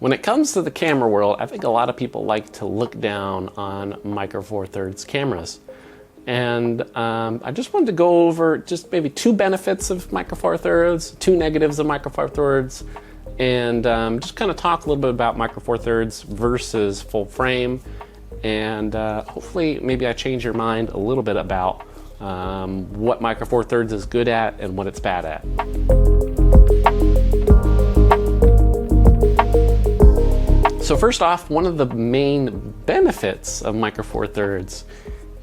When it comes to the camera world, I think a lot of people like to look down on Micro Four Thirds cameras. And I just wanted to go over just maybe 2 benefits of Micro Four Thirds, 2 negatives of Micro Four Thirds, and just kind of talk a little bit about Micro Four Thirds versus full frame. And hopefully maybe I change your mind a little bit about what Micro Four Thirds is good at and what it's bad at. So first off, one of the main benefits of Micro Four Thirds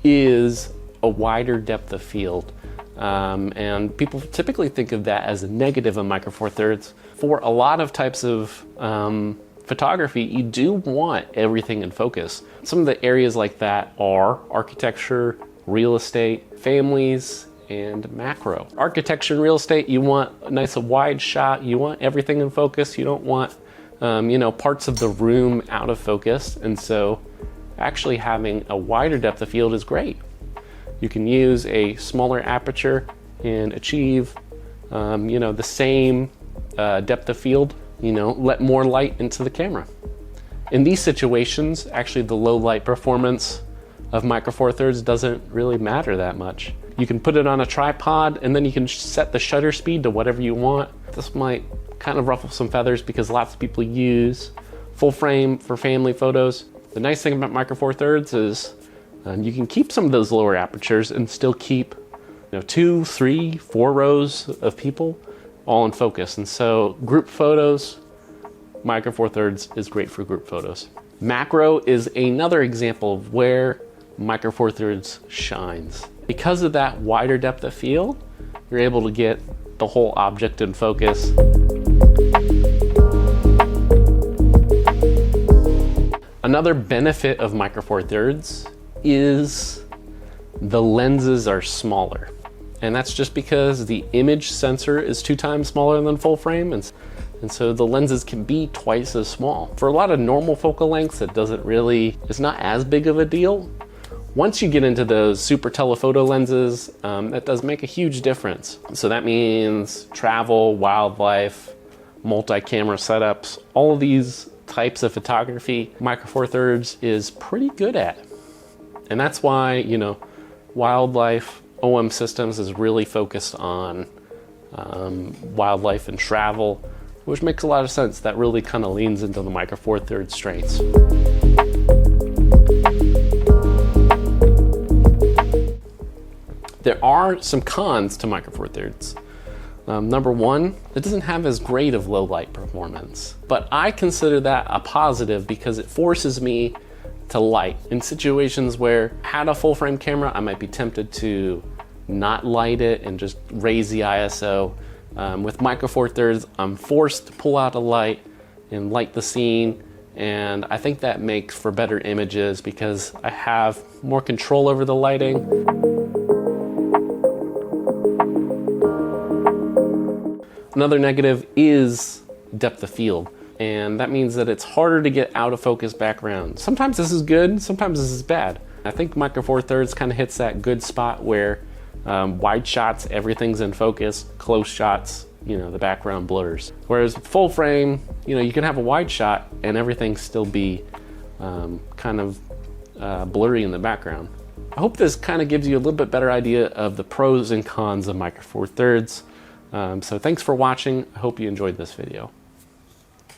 is a wider depth of field. And people typically think of that as a negative of Micro Four Thirds. For a lot of types of photography, you do want everything in focus. Some of the areas like that are architecture, real estate, families, and macro. Architecture and real estate, you want a nice wide shot. You want everything in focus. You don't want parts of the room out of focus. And so actually having a wider depth of field is great. You can use a smaller aperture and achieve, the same depth of field, let more light into the camera. In these situations, actually the low light performance of Micro Four Thirds doesn't really matter that much. You can put it on a tripod and then you can set the shutter speed to whatever you want. This might kind of ruffle some feathers because lots of people use full frame for family photos. The nice thing about Micro Four Thirds is you can keep some of those lower apertures and still keep 2, 3, 4 rows of people all in focus. And so group photos, Micro Four Thirds is great for group photos. Macro is another example of where Micro Four Thirds shines. Because of that wider depth of field, you're able to get the whole object in focus. Another benefit of Micro Four Thirds is the lenses are smaller. And that's just because the image sensor is 2 times smaller than full frame. And so the lenses can be twice as small. For a lot of normal focal lengths, it's not as big of a deal. Once you get into those super telephoto lenses, that does make a huge difference. So that means travel, wildlife, multi-camera setups, all of these types of photography, Micro Four Thirds is pretty good at. And that's why, wildlife OM Systems is really focused on wildlife and travel, which makes a lot of sense. That really kind of leans into the Micro Four Thirds strengths. There are some cons to Micro Four Thirds. Number 1, it doesn't have as great of low light performance, but I consider that a positive because it forces me to light. In situations where I had a full frame camera, I might be tempted to not light it and just raise the ISO. With Micro Four Thirds, I'm forced to pull out a light and light the scene, and I think that makes for better images because I have more control over the lighting. Another negative is depth of field. And that means that it's harder to get out of focus background. Sometimes this is good, sometimes this is bad. I think Micro Four Thirds kind of hits that good spot where wide shots, everything's in focus, close shots, the background blurs. Whereas full frame, you can have a wide shot and everything still be kind of blurry in the background. I hope this kind of gives you a little bit better idea of the pros and cons of Micro Four Thirds. So thanks for watching. I hope you enjoyed this video.